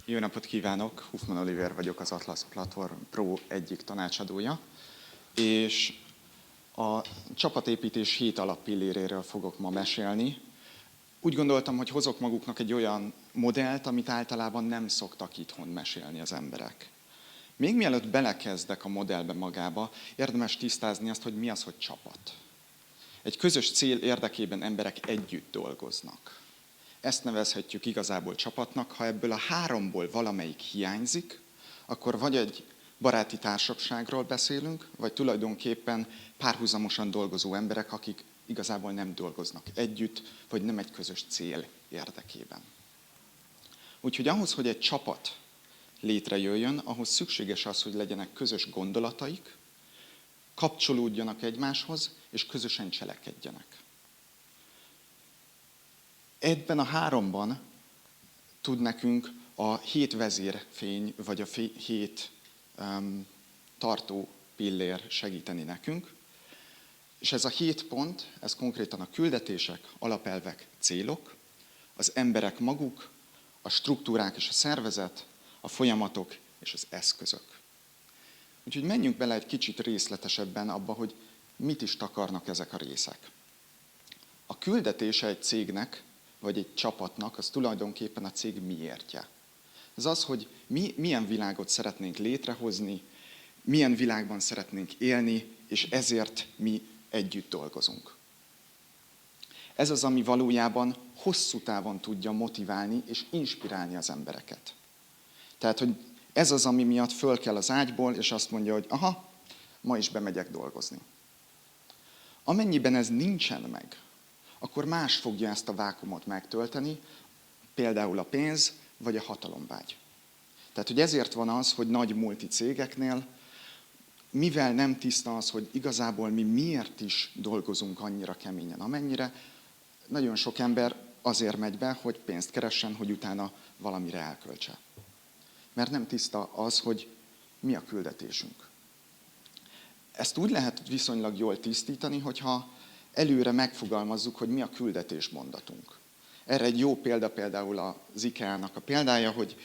Jó napot kívánok! Huffman Oliver vagyok, az Atlas Platform Pro egyik tanácsadója, és a csapatépítés 7 alappilléréről fogok ma mesélni. Úgy gondoltam, hogy hozok maguknak egy olyan modellt, amit általában nem szoktak itthon mesélni az emberek. Még mielőtt belekezdek a modellbe magába, érdemes tisztázni azt, hogy mi az, hogy csapat. Egy közös cél érdekében emberek együtt dolgoznak. Ezt nevezhetjük igazából csapatnak. Ha ebből a 3-ból valamelyik hiányzik, akkor vagy egy baráti társaságról beszélünk, vagy tulajdonképpen párhuzamosan dolgozó emberek, akik igazából nem dolgoznak együtt, vagy nem egy közös cél érdekében. Úgyhogy ahhoz, hogy egy csapat létrejöjjön, ahhoz szükséges az, hogy legyenek közös gondolataik, kapcsolódjanak egymáshoz, és közösen cselekedjenek. Ebben a 3-ban tud nekünk a 7 vezérfény, vagy a 7 tartó pillér segíteni nekünk. És ez a 7 pont, ez konkrétan a küldetések, alapelvek, célok, az emberek maguk, a struktúrák és a szervezet, a folyamatok és az eszközök. Úgyhogy menjünk bele egy kicsit részletesebben abba, hogy mit is takarnak ezek a részek. A küldetése egy cégnek, vagy egy csapatnak, az tulajdonképpen a cég miértje. Ez az, hogy mi milyen világot szeretnénk létrehozni, milyen világban szeretnénk élni, és ezért mi együtt dolgozunk. Ez az, ami valójában hosszú távon tudja motiválni és inspirálni az embereket. Tehát, hogy ez az, ami miatt föl kell az ágyból, és azt mondja, hogy aha, ma is bemegyek dolgozni. Amennyiben ez nincsen meg, akkor más fogja ezt a vákuumot megtölteni, például a pénz vagy a hatalomvágy. Tehát, hogy ezért van az, hogy nagy multicégeknél, mivel nem tiszta az, hogy igazából mi miért is dolgozunk annyira keményen, amennyire, nagyon sok ember azért megy be, hogy pénzt keressen, hogy utána valamire elköltse. Mert nem tiszta az, hogy mi a küldetésünk. Ezt úgy lehet viszonylag jól tisztítani, hogyha előre megfogalmazzuk, hogy mi a küldetésmondatunk. Erre egy jó példa például az IKEA-nak a példája, hogy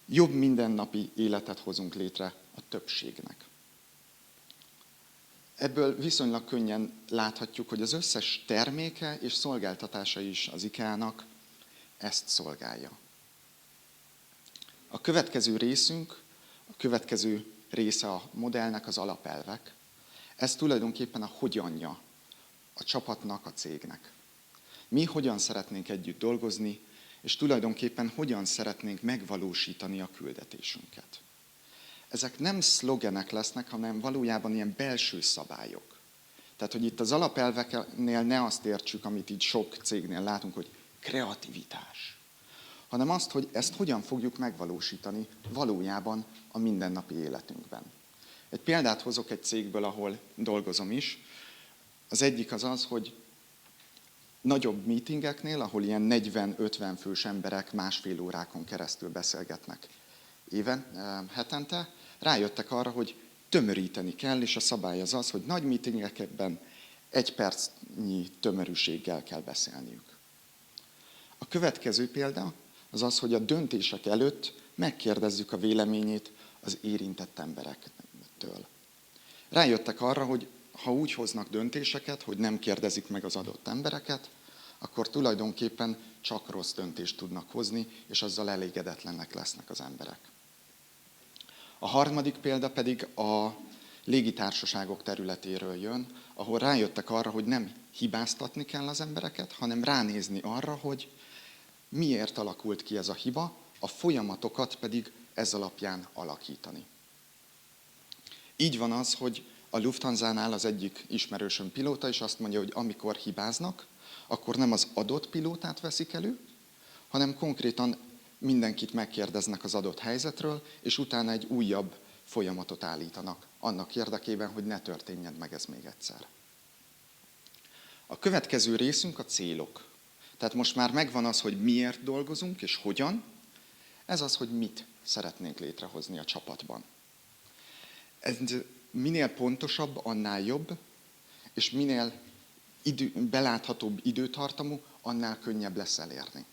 jobb mindennapi életet hozunk létre a többségnek. Ebből viszonylag könnyen láthatjuk, hogy az összes terméke és szolgáltatása is az IKEA-nak ezt szolgálja. A következő részünk, a következő része a modellnek az alapelvek. Ez tulajdonképpen a hogyanja a csapatnak, a cégnek. Mi hogyan szeretnénk együtt dolgozni, és tulajdonképpen hogyan szeretnénk megvalósítani a küldetésünket. Ezek nem szlogenek lesznek, hanem valójában ilyen belső szabályok. Tehát, hogy itt az alapelveknél ne azt értsük, amit így sok cégnél látunk, hogy kreativitás, hanem azt, hogy ezt hogyan fogjuk megvalósítani valójában a mindennapi életünkben. Egy példát hozok egy cégből, ahol dolgozom is. Az egyik az az, hogy nagyobb meetingeknél, ahol ilyen 40-50 fős emberek másfél órákon keresztül beszélgetnek hetente, rájöttek arra, hogy tömöríteni kell, és a szabály az, hogy nagy meetingekben 1 percnyi tömörűséggel kell beszélniük. A következő példa az az, hogy a döntések előtt megkérdezzük a véleményét az érintett emberektől. Rájöttek arra, hogy ha úgy hoznak döntéseket, hogy nem kérdezik meg az adott embereket, akkor tulajdonképpen csak rossz döntést tudnak hozni, és azzal elégedetlenek lesznek az emberek. A harmadik példa pedig a légitársaságok területéről jön, ahol rájöttek arra, hogy nem hibáztatni kell az embereket, hanem ránézni arra, hogy miért alakult ki ez a hiba, a folyamatokat pedig ez alapján alakítani. Így van az, hogy a Lufthansa-nál az egyik ismerősöm pilóta, és azt mondja, hogy amikor hibáznak, akkor nem az adott pilótát veszik elő, hanem konkrétan mindenkit megkérdeznek az adott helyzetről, és utána egy újabb folyamatot állítanak annak érdekében, hogy ne történjen meg ez még egyszer. A következő részünk a célok. Tehát most már megvan az, hogy miért dolgozunk és hogyan. Ez az, hogy mit szeretnénk létrehozni a csapatban. Ez minél pontosabb, annál jobb, és minél beláthatóbb időtartamú, annál könnyebb lesz elérni.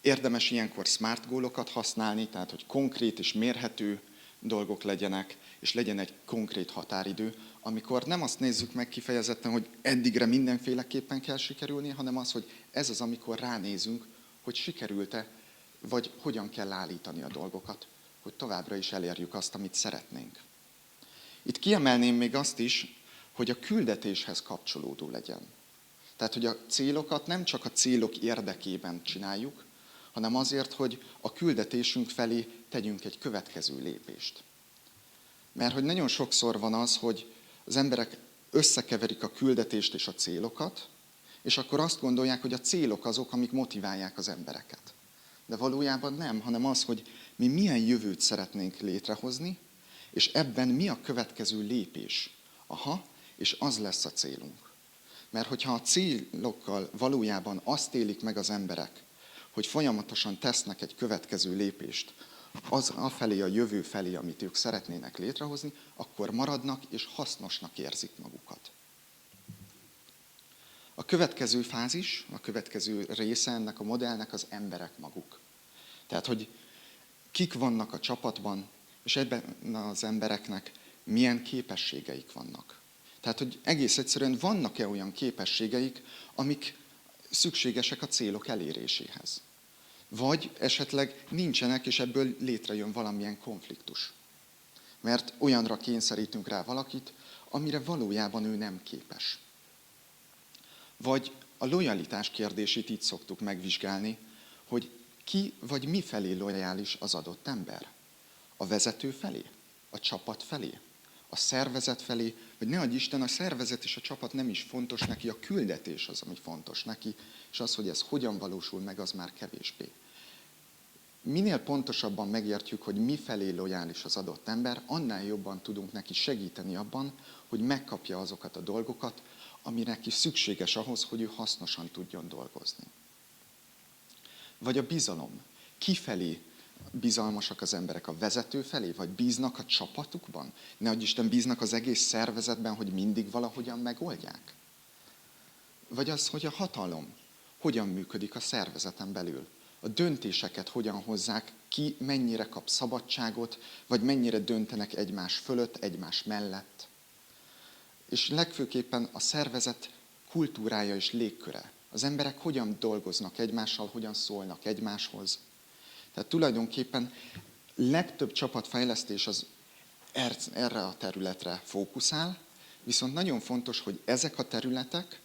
Érdemes ilyenkor smart gólokat használni, tehát hogy konkrét és mérhető dolgok legyenek, és legyen egy konkrét határidő, amikor nem azt nézzük meg kifejezetten, hogy eddigre mindenféleképpen kell sikerülni, hanem az, hogy ez az, amikor ránézünk, hogy sikerült-e, vagy hogyan kell állítani a dolgokat, hogy továbbra is elérjük azt, amit szeretnénk. Itt kiemelném még azt is, hogy a küldetéshez kapcsolódó legyen. Tehát, hogy a célokat nem csak a célok érdekében csináljuk, hanem azért, hogy a küldetésünk felé tegyünk egy következő lépést. Mert hogy nagyon sokszor van az, hogy az emberek összekeverik a küldetést és a célokat, és akkor azt gondolják, hogy a célok azok, amik motiválják az embereket. De valójában nem, hanem az, hogy mi milyen jövőt szeretnénk létrehozni, és ebben mi a következő lépés. És az lesz a célunk. Mert hogyha a célokkal valójában azt élik meg az emberek, hogy folyamatosan tesznek egy következő lépést, az afelé, a jövő felé, amit ők szeretnének létrehozni, akkor maradnak és hasznosnak érzik magukat. A következő fázis, a következő része ennek a modellnek az emberek maguk. Tehát, hogy kik vannak a csapatban, és ebben az embereknek milyen képességeik vannak. Tehát, hogy egész egyszerűen vannak-e olyan képességeik, amik szükségesek a célok eléréséhez. Vagy esetleg nincsenek, és ebből létrejön valamilyen konfliktus. Mert olyanra kényszerítünk rá valakit, amire valójában ő nem képes. Vagy a lojalitás kérdését így szoktuk megvizsgálni, hogy ki vagy mi felé lojális az adott ember. A vezető felé? A csapat felé? A szervezet felé? Vagy ne adj Isten, a szervezet és a csapat nem is fontos neki, a küldetés az, ami fontos neki, és az, hogy ez hogyan valósul meg, az már kevésbé. Minél pontosabban megértjük, hogy mi felé lojális az adott ember, annál jobban tudunk neki segíteni abban, hogy megkapja azokat a dolgokat, ami neki szükséges ahhoz, hogy ő hasznosan tudjon dolgozni. Vagy a bizalom. Kifelé bizalmasak az emberek? A vezető felé? Vagy bíznak a csapatukban? Ne adj Isten, bíznak az egész szervezetben, hogy mindig valahogyan megoldják? Vagy az, hogy a hatalom hogyan működik a szervezeten belül? A döntéseket hogyan hozzák, ki mennyire kap szabadságot, vagy mennyire döntenek egymás fölött, egymás mellett. És legfőképpen a szervezet kultúrája és légköre. Az emberek hogyan dolgoznak egymással, hogyan szólnak egymáshoz. Tehát tulajdonképpen legtöbb csapatfejlesztés az erre a területre fókuszál, viszont nagyon fontos, hogy ezek a területek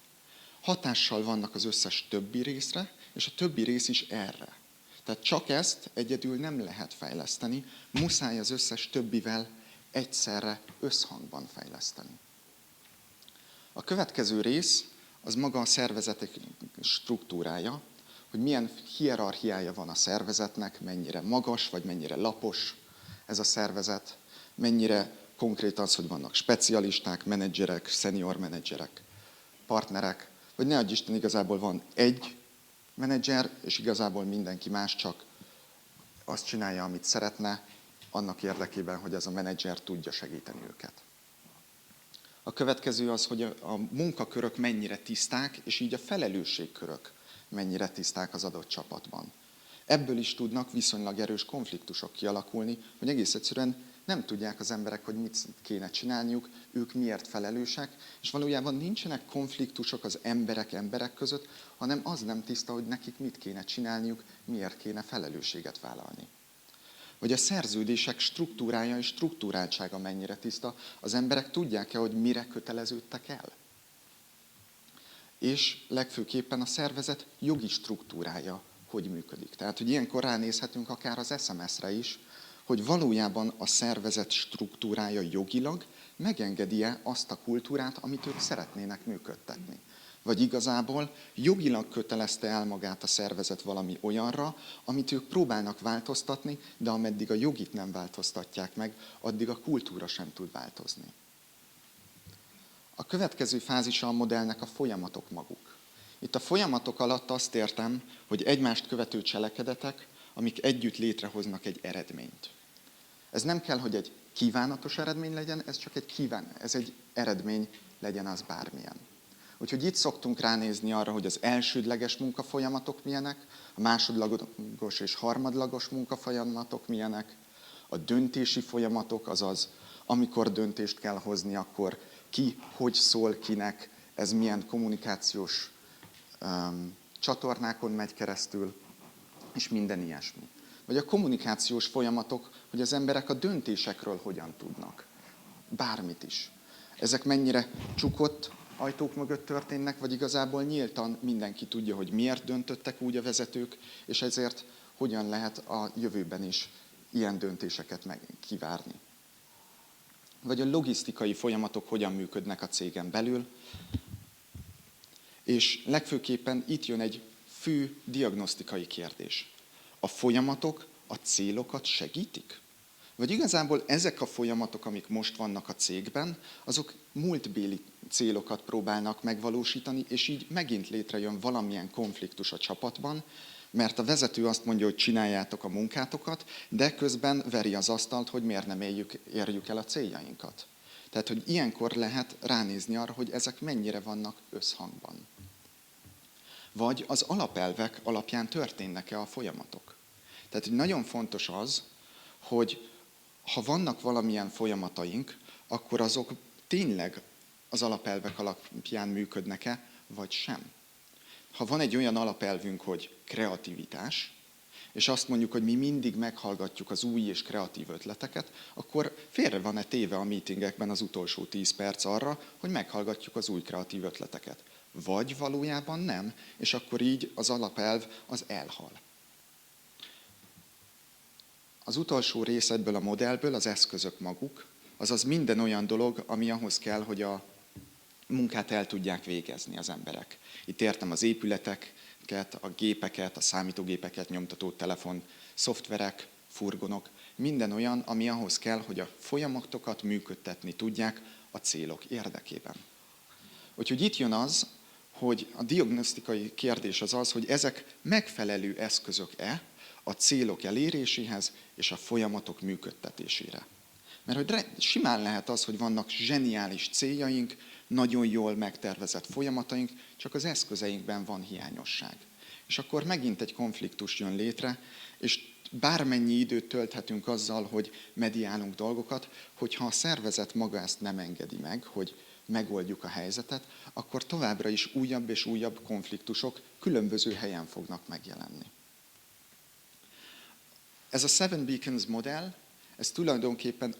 hatással vannak az összes többi részre, és a többi rész is erre. Tehát csak ezt egyedül nem lehet fejleszteni, muszáj az összes többivel egyszerre összhangban fejleszteni. A következő rész az maga a szervezetek struktúrája, hogy milyen hierarchiája van a szervezetnek, mennyire magas vagy mennyire lapos ez a szervezet, mennyire konkrét az, hogy vannak specialisták, menedzserek, senior menedzserek, partnerek, vagy ne adj Isten, igazából van egy menedzser, és igazából mindenki más csak azt csinálja, amit szeretne, annak érdekében, hogy ez a menedzser tudja segíteni őket. A következő az, hogy a munkakörök mennyire tiszták, és így a felelősségkörök mennyire tiszták az adott csapatban. Ebből is tudnak viszonylag erős konfliktusok kialakulni, hogy egész egyszerűen nem tudják az emberek, hogy mit kéne csinálniuk, ők miért felelősek, és valójában nincsenek konfliktusok az emberek között, hanem az nem tiszta, hogy nekik mit kéne csinálniuk, miért kéne felelősséget vállalni. Vagy a szerződések struktúrája és struktúráltsága mennyire tiszta, az emberek tudják-e, hogy mire köteleződtek el? És legfőképpen a szervezet jogi struktúrája hogy működik. Tehát, hogy ilyenkor ránézhetünk akár az SMS-re is, hogy valójában a szervezet struktúrája jogilag megengedi-e azt a kultúrát, amit ők szeretnének működtetni. Vagy igazából jogilag kötelezte el magát a szervezet valami olyanra, amit ők próbálnak változtatni, de ameddig a jogit nem változtatják meg, addig a kultúra sem tud változni. A következő fázisa a modellnek a folyamatok maguk. Itt a folyamatok alatt azt értem, hogy egymást követő cselekedetek, amik együtt létrehoznak egy eredményt. Ez nem kell, hogy egy kívánatos eredmény legyen, ez csak egy eredmény legyen az bármilyen. Úgyhogy itt szoktunk ránézni arra, hogy az elsődleges munkafolyamatok milyenek, a másodlagos és harmadlagos munkafolyamatok milyenek, a döntési folyamatok, azaz amikor döntést kell hozni, akkor ki, hogy szól kinek, ez milyen kommunikációs csatornákon megy keresztül, és minden ilyesmi. Vagy a kommunikációs folyamatok, hogy az emberek a döntésekről hogyan tudnak. Bármit is. Ezek mennyire csukott ajtók mögött történnek, vagy igazából nyíltan mindenki tudja, hogy miért döntöttek úgy a vezetők, és ezért hogyan lehet a jövőben is ilyen döntéseket kivárni. Vagy a logisztikai folyamatok hogyan működnek a cégen belül, és legfőképpen itt jön egy fő diagnosztikai kérdés. A folyamatok a célokat segítik? Vagy igazából ezek a folyamatok, amik most vannak a cégben, azok múltbéli célokat próbálnak megvalósítani, és így megint létrejön valamilyen konfliktus a csapatban, mert a vezető azt mondja, hogy csináljátok a munkátokat, de közben veri az asztalt, hogy miért nem érjük el a céljainkat. Tehát, hogy ilyenkor lehet ránézni arra, hogy ezek mennyire vannak összhangban. Vagy az alapelvek alapján történnek-e a folyamatok. Tehát nagyon fontos az, hogy ha vannak valamilyen folyamataink, akkor azok tényleg az alapelvek alapján működnek-e, vagy sem. Ha van egy olyan alapelvünk, hogy kreativitás, és azt mondjuk, hogy mi mindig meghallgatjuk az új és kreatív ötleteket, akkor félre van-e téve a meetingekben az utolsó 10 perc arra, hogy meghallgatjuk az új kreatív ötleteket. Vagy valójában nem, és akkor így az alapelv az elhal. Az utolsó rész ebből a modellből az eszközök maguk, azaz minden olyan dolog, ami ahhoz kell, hogy a munkát el tudják végezni az emberek. Itt értem az épületeket, a gépeket, a számítógépeket, nyomtató telefon, szoftverek, furgonok, minden olyan, ami ahhoz kell, hogy a folyamatokat működtetni tudják a célok érdekében. Úgyhogy itt jön az, hogy a diagnosztikai kérdés az az, hogy ezek megfelelő eszközök-e a célok eléréséhez és a folyamatok működtetésére. Mert hogy simán lehet az, hogy vannak zseniális céljaink, nagyon jól megtervezett folyamataink, csak az eszközeinkben van hiányosság. És akkor megint egy konfliktus jön létre, és bármennyi időt tölthetünk azzal, hogy mediálunk dolgokat, hogyha a szervezet maga ezt nem engedi meg, hogy megoldjuk a helyzetet, akkor továbbra is újabb és újabb konfliktusok különböző helyen fognak megjelenni. Ez a Seven Beacons modell, ez tulajdonképpen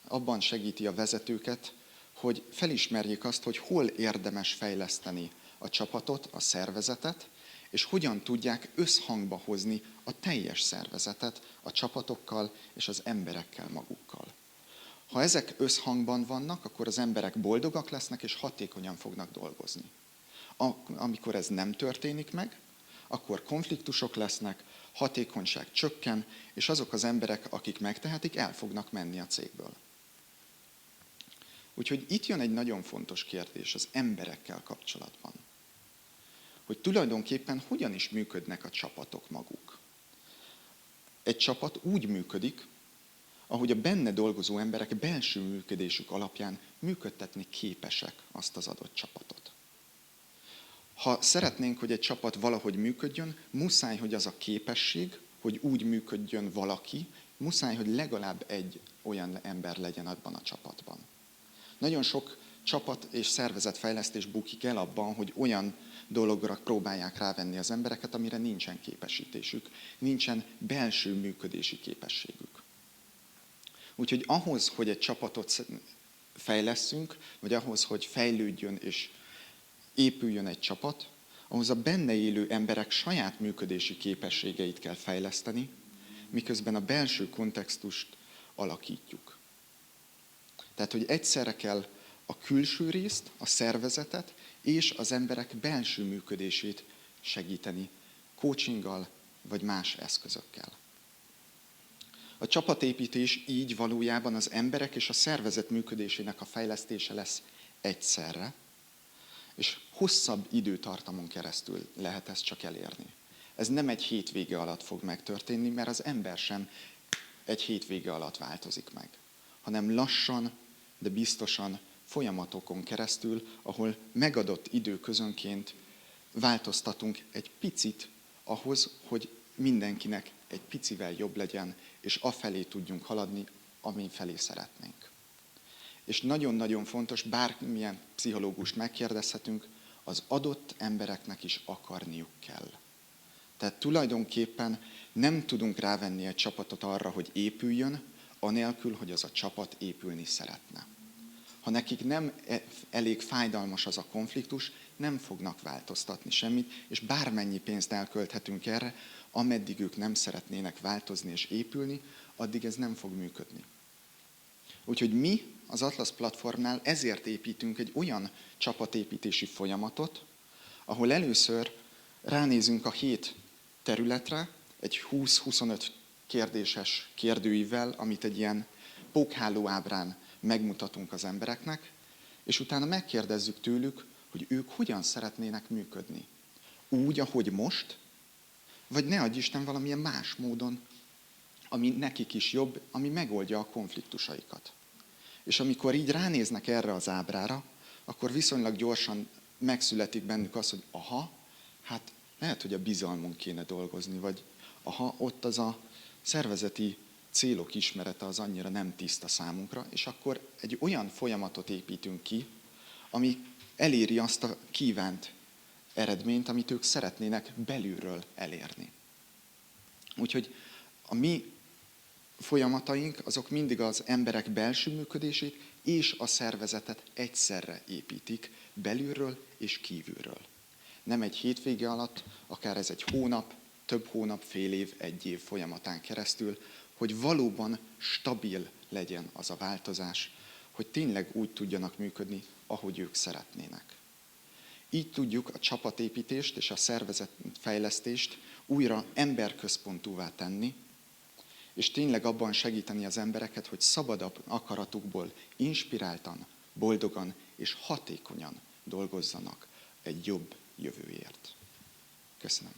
abban segíti a vezetőket, hogy felismerjék azt, hogy hol érdemes fejleszteni a csapatot, a szervezetet, és hogyan tudják összhangba hozni a teljes szervezetet a csapatokkal és az emberekkel magukkal. Ha ezek összhangban vannak, akkor az emberek boldogak lesznek és hatékonyan fognak dolgozni. Amikor ez nem történik meg, akkor konfliktusok lesznek, hatékonyság csökken, és azok az emberek, akik megtehetik, el fognak menni a cégből. Úgyhogy itt jön egy nagyon fontos kérdés az emberekkel kapcsolatban. Hogy tulajdonképpen hogyan is működnek a csapatok maguk. Egy csapat úgy működik, ahogy a benne dolgozó emberek belső működésük alapján működtetni képesek azt az adott csapatot. Ha szeretnénk, hogy egy csapat valahogy működjön, muszáj, hogy az a képesség, hogy úgy működjön valaki, muszáj, hogy legalább egy olyan ember legyen abban a csapatban. Nagyon sok csapat és szervezetfejlesztés bukik el abban, hogy olyan dologra próbálják rávenni az embereket, amire nincsen képesítésük, nincsen belső működési képességük. Úgyhogy ahhoz, hogy egy csapatot fejlesszünk, vagy ahhoz, hogy fejlődjön és épüljön egy csapat, ahhoz a benne élő emberek saját működési képességeit kell fejleszteni, miközben a belső kontextust alakítjuk. Tehát, hogy egyszerre kell a külső részt, a szervezetet és az emberek belső működését segíteni coachinggal vagy más eszközökkel. A csapatépítés így valójában az emberek és a szervezet működésének a fejlesztése lesz egyszerre, és hosszabb időtartamon keresztül lehet ezt csak elérni. Ez nem egy hétvége alatt fog megtörténni, mert az ember sem egy hétvége alatt változik meg, hanem lassan, de biztosan folyamatokon keresztül, ahol megadott időközönként változtatunk egy picit ahhoz, hogy mindenkinek egy picivel jobb legyen, és afelé tudjunk haladni, amin felé szeretnénk. És nagyon-nagyon fontos, bármilyen pszichológust megkérdezhetünk, az adott embereknek is akarniuk kell. Tehát tulajdonképpen nem tudunk rávenni egy csapatot arra, hogy épüljön, anélkül, hogy az a csapat épülni szeretne. Ha nekik nem elég fájdalmas az a konfliktus, nem fognak változtatni semmit, és bármennyi pénzt elkölthetünk erre, ameddig ők nem szeretnének változni és épülni, addig ez nem fog működni. Úgyhogy mi az Atlasz platformnál ezért építünk egy olyan csapatépítési folyamatot, ahol először ránézünk a 7 területre, egy 20-25 kérdéses kérdőívvel, amit egy ilyen pókháló ábrán megmutatunk az embereknek, és utána megkérdezzük tőlük, hogy ők hogyan szeretnének működni. Úgy, ahogy most, vagy ne adj Isten valamilyen más módon, ami nekik is jobb, ami megoldja a konfliktusaikat. És amikor így ránéznek erre az ábrára, akkor viszonylag gyorsan megszületik bennük az, hogy hát lehet, hogy a bizalmon kéne dolgozni, vagy ott az a szervezeti célok ismerete az annyira nem tiszta számunkra, és akkor egy olyan folyamatot építünk ki, ami eléri azt a kívánt eredményt, amit ők szeretnének belülről elérni. Úgyhogy a mi folyamataink azok mindig az emberek belső működését és a szervezetet egyszerre építik, belülről és kívülről. Nem egy hétvége alatt, akár ez egy hónap, több hónap, fél év, egy év folyamatán keresztül, hogy valóban stabil legyen az a változás, hogy tényleg úgy tudjanak működni, ahogy ők szeretnének. Így tudjuk a csapatépítést és a szervezetfejlesztést újra emberközpontúvá tenni, és tényleg abban segíteni az embereket, hogy szabadabb akaratukból inspiráltan, boldogan és hatékonyan dolgozzanak egy jobb jövőért. Köszönöm.